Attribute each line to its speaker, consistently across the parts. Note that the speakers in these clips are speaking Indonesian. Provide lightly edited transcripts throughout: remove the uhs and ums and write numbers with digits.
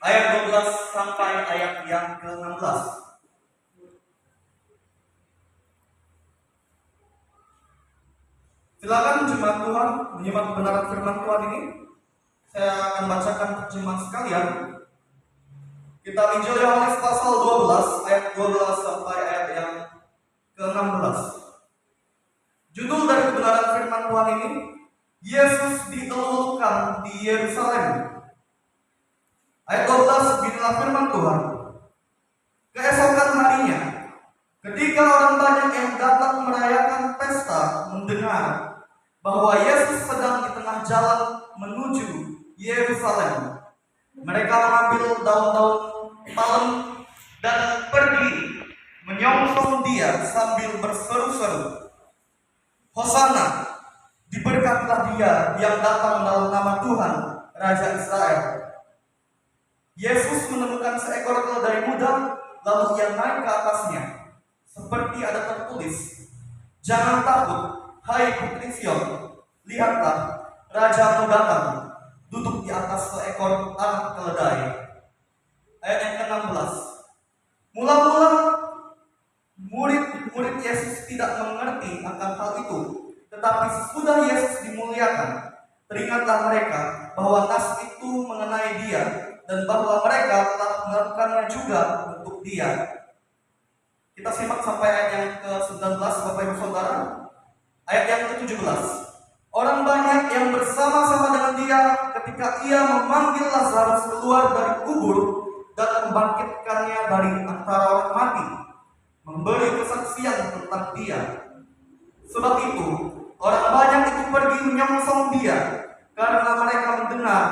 Speaker 1: ayat 12 sampai ayat yang ke-16. Silakan jemaat Tuhan menyimak kebenaran firman Tuhan ini. Saya akan bacakan terjemahan sekalian. Kitab Injil Yohanes pasal 12 ayat 12 sampai ayat yang ke-16. Judul dari kebenaran firman Tuhan ini, Yesus dielulukan di Yerusalem. Ayat 12, beginilah firman Tuhan. Keesokan harinya, ketika orang banyak yang datang merayakan pesta mendengar bahwa Yesus sedang di tengah jalan menuju Yerusalem, mereka mengambil daun-daun palem dan pergi menyongsong dia sambil berseru-seru, Hosana, diberkatilah dia yang datang dalam nama Tuhan, Raja Israel. Yesus menemukan seekor keledai muda, lalu ia naik ke atasnya, seperti ada tertulis, jangan takut, hai putri Sion, lihatlah, Rajamu datang, duduk di atas seekor anak keledai. Ayat yang ke-16. Mula-mula murid-murid Yesus tidak mengerti akan hal itu, tetapi sesudah Yesus dimuliakan, teringatlah mereka bahwa nas itu mengenai dia, dan bahwa mereka telah melakukannya juga untuk dia. Kita simak sampai ayat yang ke-19, Bapak Ibu Saudara. Ayat yang ke-17. Orang banyak yang bersama-sama dengan dia ketika ia memanggil Lazarus keluar dari kubur dan membangkitkannya dari antara orang mati, memberi kesaksian tentang dia. Sebab itu, orang banyak itu pergi menyongsong dia, karena mereka mendengar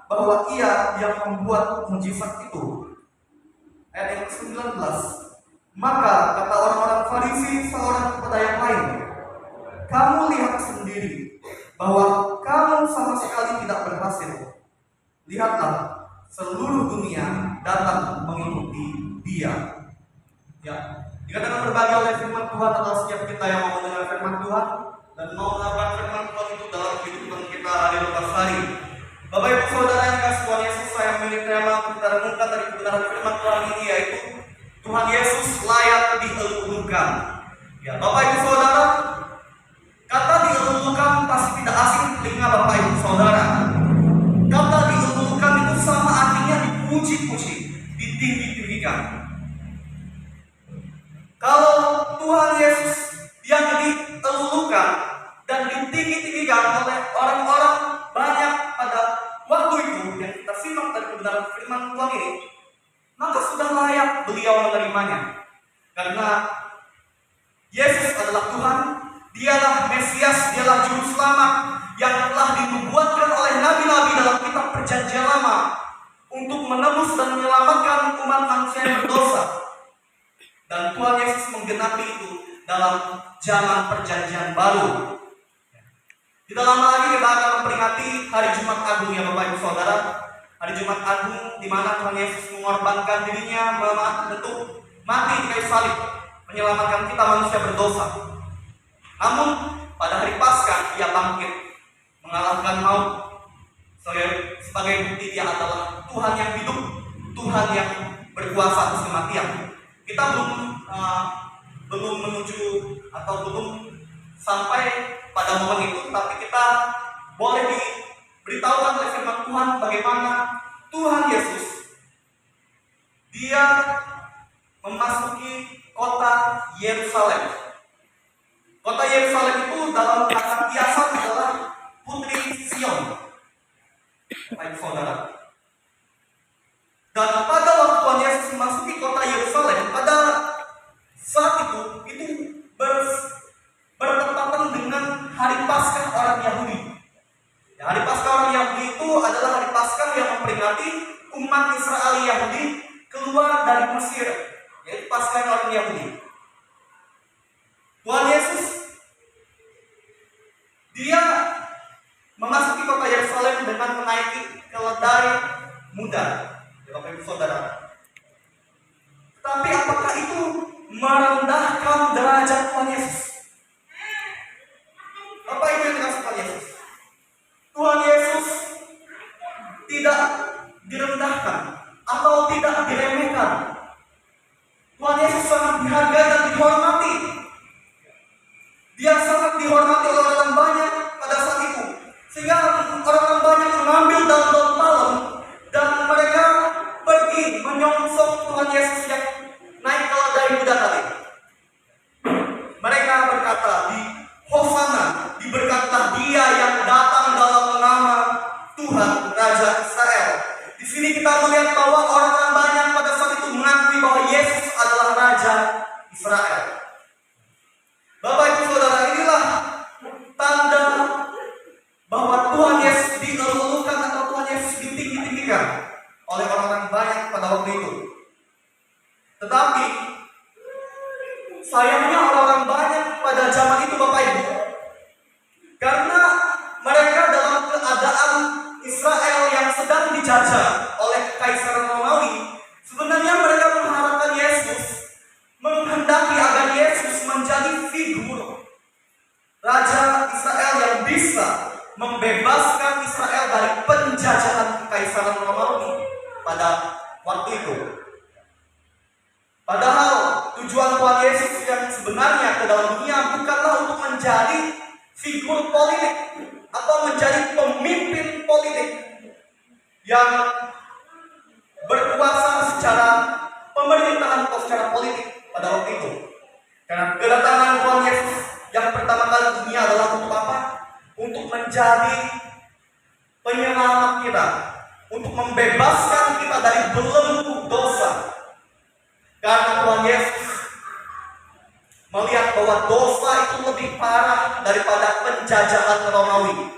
Speaker 1: bahwa ia yang membuat mujizat itu. Ayat yang ke-19. Maka kata orang-orang Farisi seorang kepada yang lain, kamu lihat sendiri bahwa kamu sama sekali tidak berhasil. Lihatlah, seluruh dunia datang mengikuti dia. Ya, dikatakan berbagi oleh firman Tuhan adalah setiap kita yang mau mendengar firman Tuhan dan mau melakukan firman Tuhan itu dalam kehidupan kita hari lepas hari. Bapak Ibu Saudara yang kasih Tuhan Yesus, saya memilih tema kita renungkan dari kebenaran firman Tuhan ini, yaitu Tuhan Yesus layak dielulukan. Ya, Bapak Ibu Saudara, kata dielulukan pasti tidak asing telinga Bapak Ibu Saudara. Kata dielulukan itu sama artinya dipuji-puji, ditinggi-tinggikan. Kalau Tuhan Yesus yang dielulukan dan ditinggi-tinggikan oleh orang-orang banyak pada waktu itu yang kita simak dari kebenaran firman Tuhan ini, maka sudah layak beliau menerimanya. Karena Yesus adalah Tuhan, dialah Mesias, dialah Juru Selamat yang telah dinubuatkan oleh nabi-nabi dalam kitab Perjanjian Lama untuk menebus dan menyelamatkan umat manusia yang berdosa. Dan Tuhan Yesus menggenapi itu dalam zaman Perjanjian Baru. Tidak lama lagi kita akan memperingati hari Jumat Agung, ya Bapak Ibu Saudara. Hari Jumat Agung di mana Tuhan Yesus mengorbankan dirinya untuk mati di kayu salib, menyelamatkan kita manusia berdosa. Namun pada hari Paskah ia bangkit, mengalahkan maut. Sebagai bukti dia adalah Tuhan yang hidup, Tuhan yang berkuasa atas kematian. Kita belum menuju atau belum sampai pada momen itu, tapi kita boleh diberitahukan oleh firman Tuhan bagaimana Tuhan Yesus dia memasuki kota Yerusalem. Kota Yerusalem itu dalam kata kiasan adalah putri Sion, Bapak Saudara. Dan pada waktu Tuhan Yesus memasuki kota Yerusalem, pada saat itu bertepatan dengan hari Paskah orang Yahudi. Ya, hari Paskah orang Yahudi itu adalah hari Paskah yang memperingati umat Israel Yahudi keluar dari Mesir, yaitu Paskah orang Yahudi. Tuhan Yesus dia memasuki kota Yerusalem dengan menaiki keledai muda, ya Bapak Ibu Saudara. Tapi apakah itu merendahkan derajat Tuhan Yesus? Bapak Ibu yang dikasih Tuhan Yesus, Tuhan Yesus tidak direndahkan atau tidak diremehkan. Tuhan Yesus sangat dihargai dan dihormati. Dia sangat dihormati oleh orang banyak pada saat itu, sehingga orang banyak mengambil daun-daun palem dan mereka pergi menyongsong Tuhan Yesus yang naik keledai kuda tadi. Mereka berkata, di Hosana, diberkatilah Dia yang datang dalam nama Tuhan Raja Israel. Di sini kita melihat bahwa orang banyak pada saat itu mengakui bahwa Yesus adalah Raja Israel. Bapak Ibu Saudara, inilah tanda bahwa Tuhan Yesus dielulukan atau Tuhan Yesus ditinggi-tinggikan oleh orang-orang banyak pada waktu itu. Tetapi sayangnya orang-orang banyak pada zaman itu, Bapak Ibu, karena mereka dalam keadaan Israel yang sedang dijajah oleh Kaisar Romawi, sebenarnya mereka mengharapkan Yesus, menghendaki agar Yesus menjadi figur Raja Israel yang bisa membebaskan Israel dari penjajahan Kaisar Romawi pada waktu itu. Padahal tujuan Tuhan Yesus yang sebenarnya ke dalam dunia bukanlah untuk menjadi figur politik atau menjadi pemimpin politik yang berkuasa secara pemerintahan atau secara politik pada waktu itu. Karena kedatangan Tuhan Yesus yang pertama kali ke dunia adalah untuk apa? Untuk menjadi penyelamat kita, untuk membebaskan kita dari belenggu dosa. Karena Tuhan Yesus melihat bahwa dosa itu lebih parah daripada penjajahan Romawi.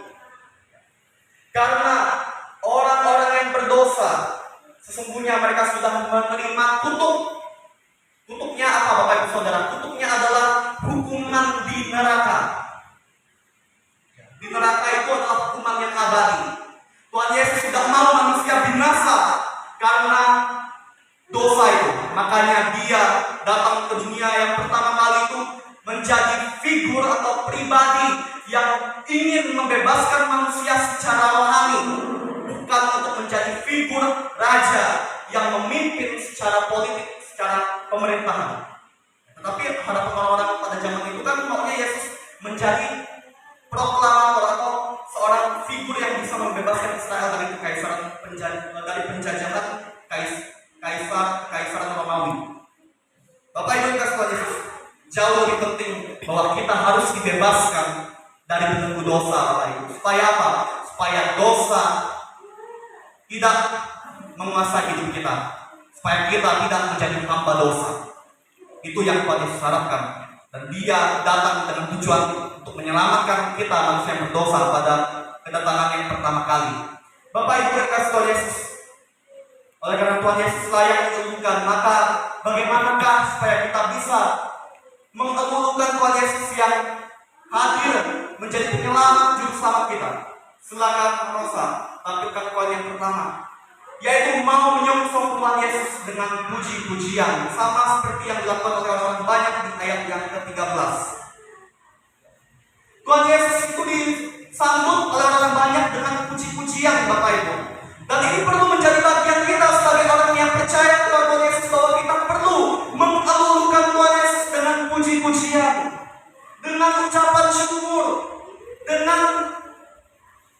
Speaker 1: Karena orang-orang yang berdosa sesungguhnya mereka sudah menerima kutuk. Kutuknya apa, Bapak Ibu Saudara? Kutuknya adalah hukuman di neraka. Di neraka itu adalah hukuman yang abadi. Tuhan Yesus tidak mau manusia binasa karena dosa itu. Makanya Dia datang ke dunia yang pertama kali itu menjadi figur atau pribadi yang ingin membebaskan manusia secara rohani, bukan untuk menjadi figur raja yang memimpin secara politik, secara pemerintahan. Tetapi harapan orang-orang pada zaman itu kan maunya Yesus menjadi proklamator atau seorang figur yang bisa membebaskan Israel dari kekaisaran dari penjajahan Kaisar Romawi. Bapak Ibu kasih Tuhan Yesus, jauh lebih penting bahwa kita harus dibebaskan dari belenggu dosa, Bapak Ibu. Supaya apa? Supaya dosa tidak menguasai hidup kita, supaya kita tidak menjadi hamba dosa. Itu yang Tuhan Yesus harapkan, dan Dia datang dengan tujuan untuk menyelamatkan kita manusia yang berdosa pada kedatangan yang pertama kali. Bapak Ibu yang kasih Tuhan Yesus, oleh karena Tuhan Yesus layak dielulukan, maka bagaimanakah supaya kita bisa mengelulukan Tuhan Yesus yang hadir menjadi penyelamat juru selamat kita? Silakan Rosa tampilkan poin yang pertama, yaitu mau menyongsong Tuhan Yesus dengan puji-pujian, sama seperti yang dilakukan oleh orang banyak di ayat yang ke-13. Tuhan Yesus itu disambut oleh orang banyak dengan puji-pujian, Bapak Ibu. Dan ini perlu menjadi bagian kita sebagai orang yang percaya kepada Tuhan Yesus, bahwa kita perlu mengelulukan Tuhan Yesus dengan puji-pujian, dengan ucapan syukur, dengan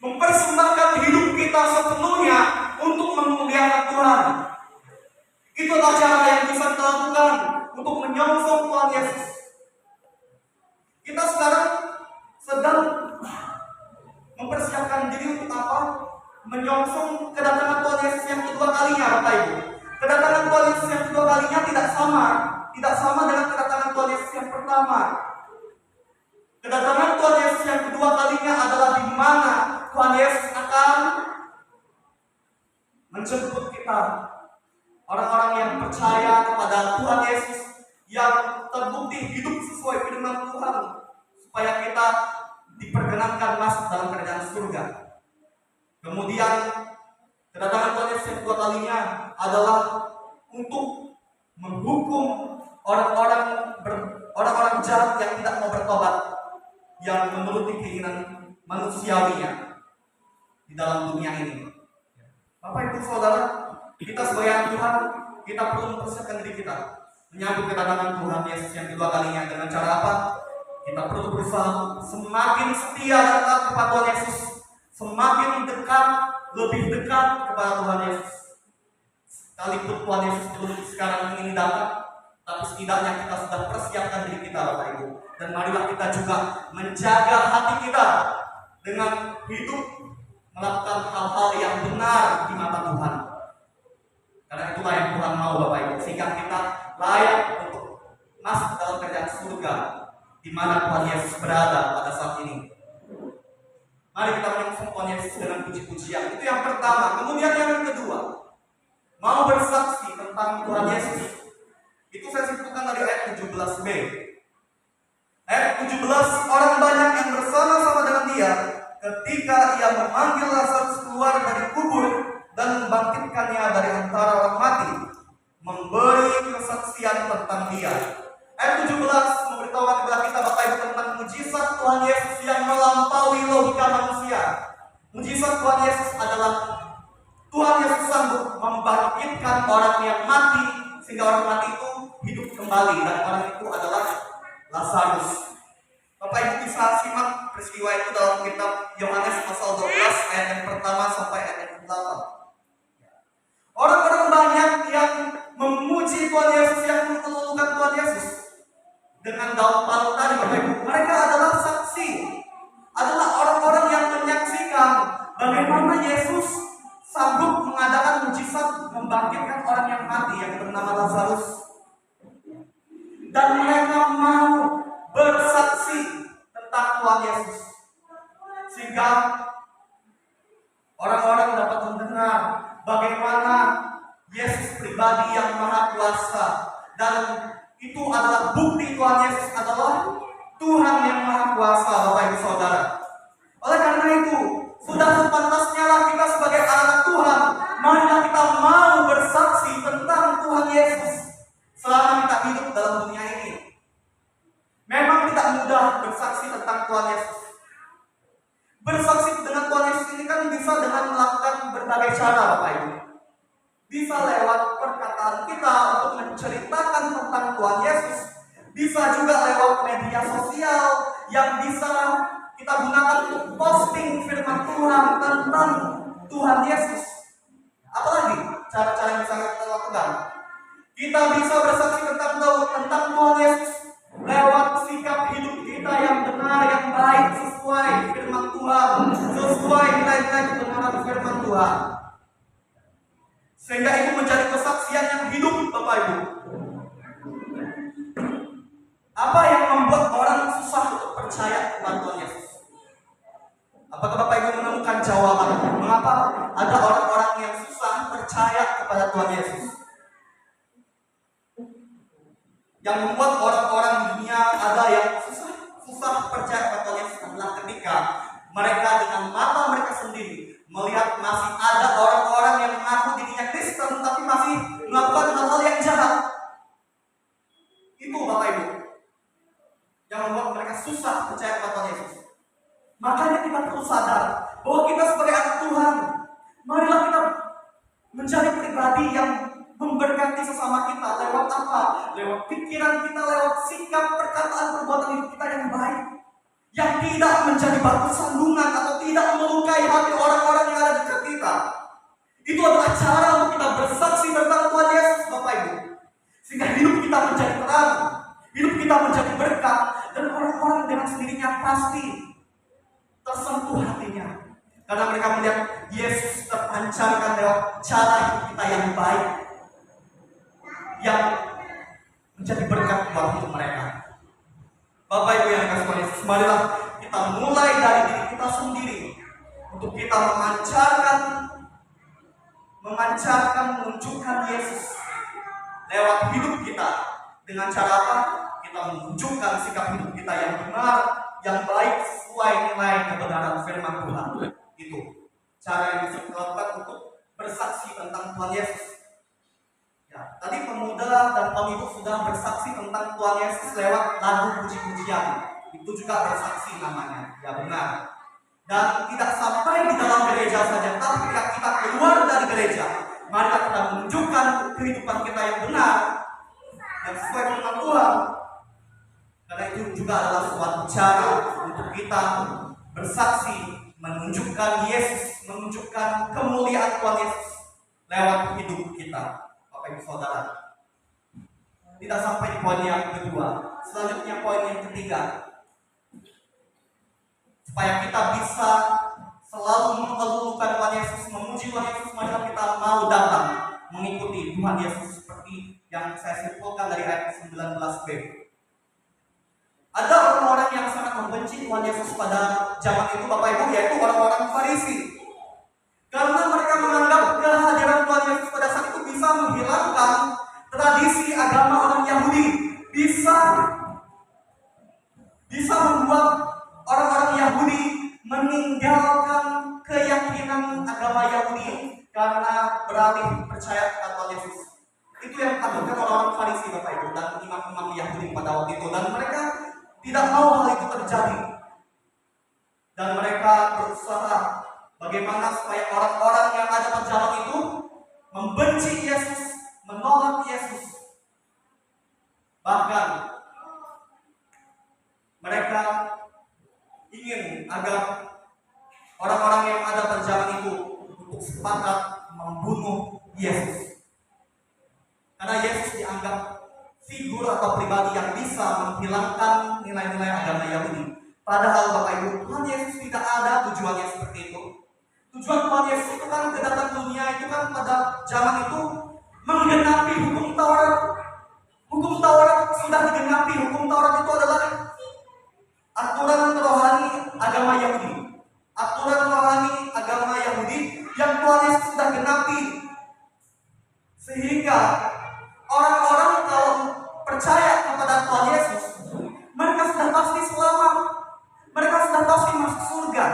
Speaker 1: mempersembahkan hidup kita sepenuhnya untuk memuliakan Tuhan. Itulah cara yang bisa kita lakukan untuk menyongsong Tuhan Yesus. Kita sekarang sedang mempersiapkan diri untuk apa? Menyongsong kedatangan Tuhan Yesus yang kedua kalinya, Bapak Ibu. Kedatangan Tuhan Yesus yang kedua kalinya tidak sama dengan kedatangan Tuhan Yesus yang pertama. Kedatangan Tuhan Yesus yang kedua kalinya adalah di mana Tuhan Yesus akan menjemput kita, orang-orang yang percaya kepada Tuhan Yesus, yang terbukti hidup sesuai firman Tuhan, supaya kita diperkenankan masuk dalam kerajaan surga. Kemudian kedatangan Tuhan Yesus yang kedua kalinya adalah untuk menghukum orang-orang jahat yang tidak mau bertobat, yang menuruti keinginan manusiawinya di dalam dunia ini. Bapak Ibu Saudara, Kita sebagai anak Tuhan, kita perlu mempersiapkan diri kita menyambut kedatangan Tuhan Yesus yang kedua kalinya. Dengan cara apa? Kita perlu berusaha semakin setia dan taat kepada Tuhan Yesus, semakin dekat, lebih dekat kepada Tuhan Yesus. Sekalipun Tuhan Yesus belum sekarang ini datang, tapi setidaknya kita sudah persiapkan diri kita, Bapak Ibu. Dan marilah kita juga menjaga hati kita dengan hidup melakukan hal-hal yang benar di mata Tuhan. Karena itulah yang Tuhan mau, Bapak Ibu, sehingga kita layak untuk masuk dalam kerajaan surga di mana Tuhan Yesus berada pada saat ini. Mari kita menyembah Tuhan Yesus dengan puji-pujian. Itu yang pertama. Kemudian yang kedua, mau bersaksi tentang Tuhan Yesus. Itu saya sebutkan dari ayat 17b. Ayat 17, orang banyak yang bersama-sama dengan dia ketika ia memanggil Lazarus keluar dari kubur dan membangkitkannya dari antara orang mati, memberi kesaksian tentang dia. Ayat 17 memberitahukan kepada kita, Bapak Ibu, tentang mujizat Tuhan Yesus yang melampaui logika manusia. Mujizat Tuhan Yesus adalah Tuhan Yesus sanggup membangkitkan orang yang mati sehingga orang mati itu hidup kembali, dan orang itu adalah Lazarus. Bapak Ibu bisa simak peristiwa itu dalam kitab Yohanes pasal 12 ayat yang pertama sampai ayat yang ke-8. Orang-orang banyak yang memuji Tuhan Yesus, yang mengeluhkan Tuhan Yesus dengan daun palung tadi, Bapak Ibu. Mereka adalah saksi, adalah orang-orang yang menyaksikan bagaimana Yesus sanggup mengadakan mujizat membangkitkan orang yang mati yang bernama Lazarus. Dan mereka mau bersaksi tentang Tuhan Yesus, sehingga orang-orang dapat mendengar bagaimana Yesus pribadi yang maha kuasa, dan itu adalah bukti Tuhan Yesus adalah Tuhan yang maha kuasa, Bapak Ibu Saudara. Oleh karena itu, sudah sepantasnya lah kita sebagai anak Tuhan, marilah kita mau bersaksi tentang Tuhan Yesus selama kita hidup dalam dunia ini. Memang tidak mudah bersaksi tentang Tuhan Yesus. Bersaksi dengan Tuhan Yesus ini kan bisa dengan melakukan berbagai cara, Bapak Ibu. Bisa lewat perkataan kita untuk menceritakan tentang Tuhan Yesus. Bisa juga lewat media sosial yang bisa kita gunakan untuk posting firman Tuhan tentang Tuhan Yesus. Apalagi cara-cara yang bisa kita lakukan? Kita bisa bersaksi tentang Tuhan Yesus lewat sikap hidup kita yang benar, yang baik, sesuai firman Tuhan, sesuai nilai-nilai kebenaran firman Tuhan. Sehingga itu menjadi kesaksian yang hidup, Bapak Ibu. Apa yang membuat orang susah untuk percaya kepada Tuhan Yesus? Apakah Bapak Ibu menemukan jawaban mengapa ada orang-orang yang susah percaya kepada Tuhan Yesus? Yang membuat orang-orang di dunia ada yang susah percaya kepada Tuhan Yesus adalah ketika mereka dengan mata mereka sendiri melihat masih ada orang-orang yang mengaku dirinya Kristen tapi masih melakukan hal-hal yang jahat. Itu, Bapak Ibu, yang membuat mereka susah percaya kepada Tuhan Yesus. Makanya kita perlu sadar bahwa kita sebagai anak Tuhan, marilah kita menjadi pribadi yang memberkati sesama kita. Lewat apa? Lewat pikiran kita, lewat sikap, perkataan, perbuatan hidup kita yang baik, yang tidak menjadi batu sandungan atau tidak melukai hati orang-orang yang ada di dekat kita. Itu adalah cara untuk kita bersaksi tentang Tuhan Yesus, Bapak Ibu, sehingga hidup kita menjadi terang, hidup kita menjadi berkat, dan orang-orang dengan sendirinya pasti tersentuh hatinya karena mereka melihat Yesus terpancarkan lewat cara hidup kita yang baik, yang menjadi berkat buat hidup mereka. Bapak Ibu yang dikasihi Tuhan Yesus, marilah kita mulai dari diri kita sendiri untuk kita menunjukkan Yesus lewat hidup kita. Dengan cara apa? Kita menunjukkan sikap hidup kita yang benar, yang baik, sesuai nilai kebenaran firman Tuhan. Itu cara yang bisa kita lakukan untuk bersaksi tentang Tuhan Yesus. Ya, tadi pemuda dan pemimpin sudah bersaksi tentang Tuhan Yesus lewat lagu puji-pujian. Itu juga bersaksi namanya, ya benar. Dan tidak sampai di dalam gereja saja, tapi ketika kita keluar dari gereja, Mari kita menunjukkan kehidupan kita yang benar, yang sesuai dengan Tuhan. Karena itu juga adalah suatu cara untuk kita bersaksi, menunjukkan Yesus, menunjukkan kemuliaan Tuhan Yesus lewat hidup kita, Bapak Ibu Saudara. Tidak sampai di poin yang kedua, selanjutnya poin yang ketiga. Supaya kita bisa selalu mengeluhkan Tuhan Yesus, memuji Tuhan Yesus, maka kita mau datang mengikuti Tuhan Yesus seperti yang saya simpulkan dari ayat 19b. Ada orang-orang yang sangat membenci Tuhan Yesus pada zaman itu, Bapak Ibu, yaitu orang-orang Farisi. Karena mereka menganggap kehadiran Tuhan Yesus pada saat itu bisa menghilangkan tradisi agama orang Yahudi, bisa membuat orang-orang Yahudi meninggalkan keyakinan agama Yahudi karena beralih percaya kepada Tuhan Yesus. Itu yang ditakutkan orang-orang Farisi, Bapak Ibu, dan imam-imam Yahudi pada waktu itu, dan mereka tidak mau hal itu terjadi. Dan mereka berusaha bagaimana supaya orang-orang yang ada pada zaman itu membenci Yesus, menolak Yesus. Bahkan mereka ingin agar orang-orang yang ada pada zaman itu untuk sepakat membunuh Yesus. Karena Yesus dianggap figur atau pribadi yang bisa menghilangkan nilai-nilai agama Yahudi. Padahal Bapak Ibu, Tuhan Yesus tidak ada tujuannya seperti itu. Tujuan Tuhan Yesus itu kan kedatang dunia itu kan pada zaman itu menggenapi hukum Taurat. Hukum Taurat sudah digenapi. Hukum Taurat itu adalah aturan rohani agama Yahudi. Aturan rohani agama Yahudi yang Tuhan Yesus sudah genapi. Sehingga orang-orang kalau percaya kepada Tuhan Yesus, mereka sudah pasti selamat. Mereka sudah pasti masuk surga.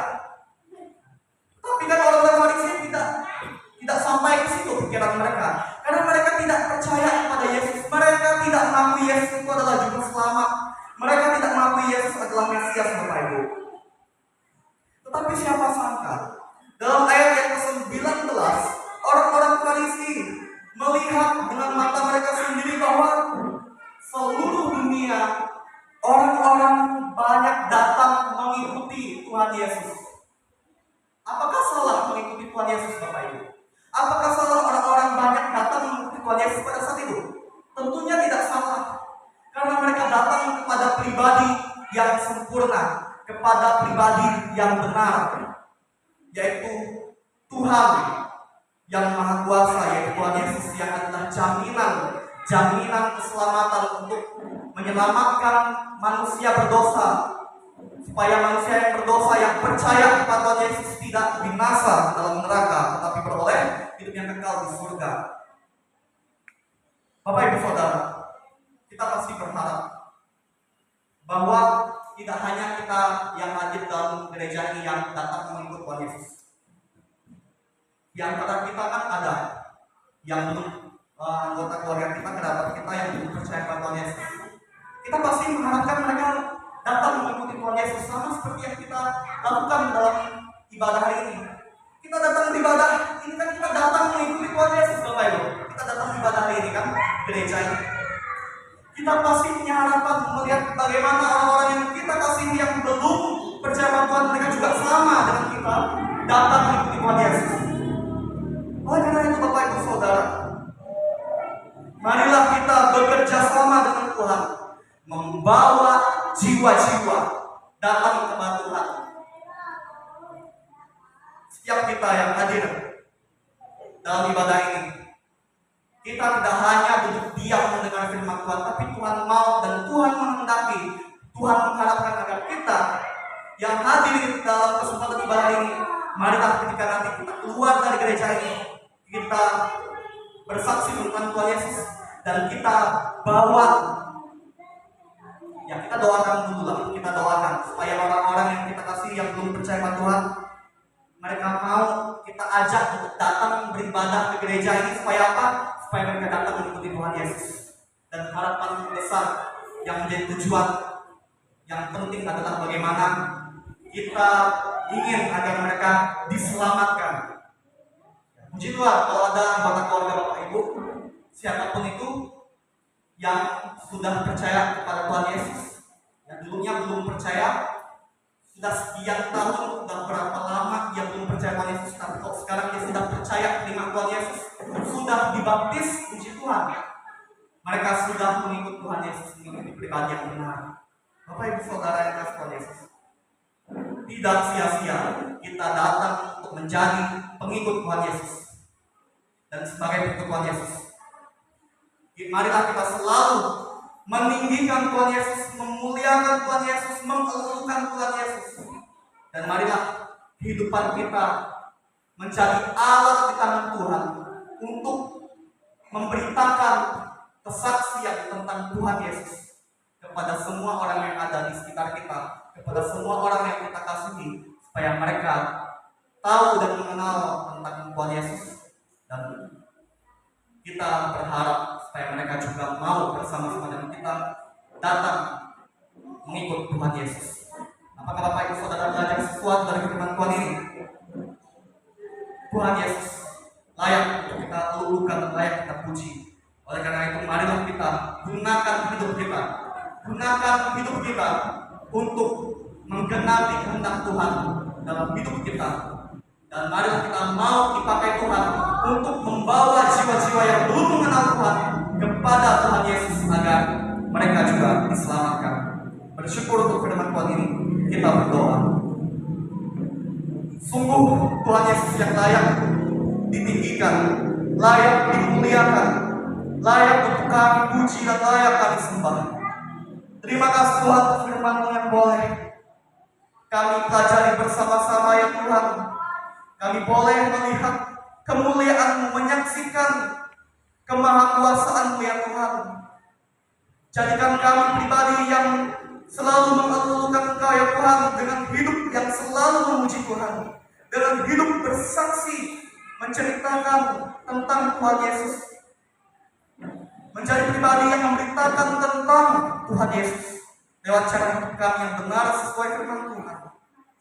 Speaker 1: Tapi kan orang-orang Farisi tidak sampai ke situ pikiran mereka. Karena mereka tidak percaya kepada Yesus. Mereka tidak mengakui Yesus itu adalah juru selamat. Mereka tidak mengakui Yesus adalah Mesias, Bapak Ibu. Tetapi siapa sangka dalam ayat yang ke-19 orang-orang Farisi melihat dengan mata mereka sendiri bahwa seluruh dunia orang-orang banyak datang mengikuti Tuhan Yesus. Apakah salah mengikuti Tuhan Yesus, Bapak Ibu? Apakah salah orang-orang banyak datang mengikuti Tuhan Yesus pada saat itu? Tentunya tidak salah. Karena mereka datang kepada pribadi yang sempurna, kepada pribadi yang benar, yaitu Tuhan yang Maha Kuasa, yaitu Tuhan Yesus yang adalah jaminan keselamatan untuk menyelamatkan manusia berdosa, supaya manusia yang berdosa yang percaya kepada Tuhan Yesus tidak binasa dalam neraka, tetapi beroleh hidup yang kekal di surga. Bapak Ibu Saudara, kita pasti berharap bahwa tidak hanya kita yang hadir dalam gereja ini yang datang mengikut Tuhan Yesus. Di antara kita kan ada yang belum anggota keluarga kita, kerabat kita yang belum percaya pada Tuhan Yesus. Kita pasti mengharapkan mereka datang mengikuti Tuhan Yesus sama seperti yang kita lakukan dalam ibadah hari ini. Kita datang beribadah, ini kan kita datang mengikuti Tuhan Yesus, Bapak Ibu. Kita datang beribadah hari ini kan gereja ini. Kita pasti punya harapan melihat bagaimana orang-orang yang kita kasihi yang belum percaya pada Tuhan, mereka juga sama dengan kita datang mengikuti Tuhan Yesus. Oleh karena itu Bapak Ibu Saudara, marilah kita bekerja sama dengan Tuhan, membawa jiwa-jiwa datang kepada Tuhan. Setiap kita yang hadir dalam ibadah ini, kita tidak hanya duduk diam mendengar firman Tuhan, tapi Tuhan mau dan Tuhan menghendaki, Tuhan mengharapkan agar kita yang hadir dalam kesempatan ibadah ini, marilah ketika nanti kita keluar dari gereja ini, kita bersaksi tentang Tuhan Yesus dan kita bawa, ya kita doakan dulu lah, kita doakan supaya orang-orang yang kita kasih yang belum percaya pada Tuhan, mereka mau kita ajak untuk datang beribadah ke gereja ini supaya apa? Supaya mereka datang mengikuti Tuhan Yesus. Dan harapan besar yang menjadi tujuan yang penting adalah bagaimana kita ingin agar mereka diselamatkan. Puji Tuhan, kalau ada anggota keluarga Bapak Ibu, siapapun itu yang sudah percaya kepada Tuhan Yesus, yang dulunya belum percaya, sudah sekian tahun, sudah berapa lama dia belum percaya Tuhan Yesus, tapi kok sekarang dia sudah percaya dengan Tuhan Yesus, sudah dibaptis, puji Tuhan. Mereka sudah mengikut Tuhan Yesus, mengikuti pribadi yang benar. Bapak Ibu Saudara yang kasih Tuhan Yesus, tidak sia-sia kita datang untuk menjadi pengikut Tuhan Yesus. Dan sebagai pengikut Tuhan Yesus, marilah kita selalu meninggikan Tuhan Yesus, memuliakan Tuhan Yesus, mengeluhkan Tuhan Yesus. Dan marilah kehidupan kita menjadi alat di tangan Tuhan untuk memberitakan kesaksian tentang Tuhan Yesus kepada semua orang yang ada di sekitar kita, kepada semua orang yang kita kasihi, supaya mereka tahu dan mengenal tentang Tuhan Yesus. Dan kita berharap supaya mereka juga mau bersama-sama dengan kita datang mengikut Tuhan Yesus. Apakah Bapak Ibu Saudara belajar sesuatu dari firman Tuhan ini? Tuhan Yesus layak untuk kita luluhkan, layak kita puji. Oleh karena itu, marilah kita gunakan hidup kita untuk menggenapi kehendak Tuhan dalam hidup kita. Dan marilah kita mau dipakai Tuhan untuk membawa jiwa-jiwa yang belum mengenal Tuhan kepada Tuhan Yesus agar mereka juga diselamatkan. Bersyukur untuk firman Tuhan ini, kita berdoa. Sungguh Tuhan Yesus yang layak ditinggikan, layak dimuliakan, layak untuk kami puji dan layak kami sembah. Terima kasih Tuhan untuk firman-Mu yang boleh kami pelajari bersama-sama ya Tuhan. Kami boleh melihat kemuliaan-Mu, menyaksikan kemahakuasaan-Mu ya Tuhan. Jadikan kami pribadi yang selalu mengeluhkan Engkau ya Tuhan, dengan hidup yang selalu memuji Tuhan, dengan hidup bersaksi menceritakan tentang Tuhan Yesus, menjadi pribadi yang memberitakan tentang Tuhan Yesus lewat cara hidup kami yang benar sesuai firman Tuhan.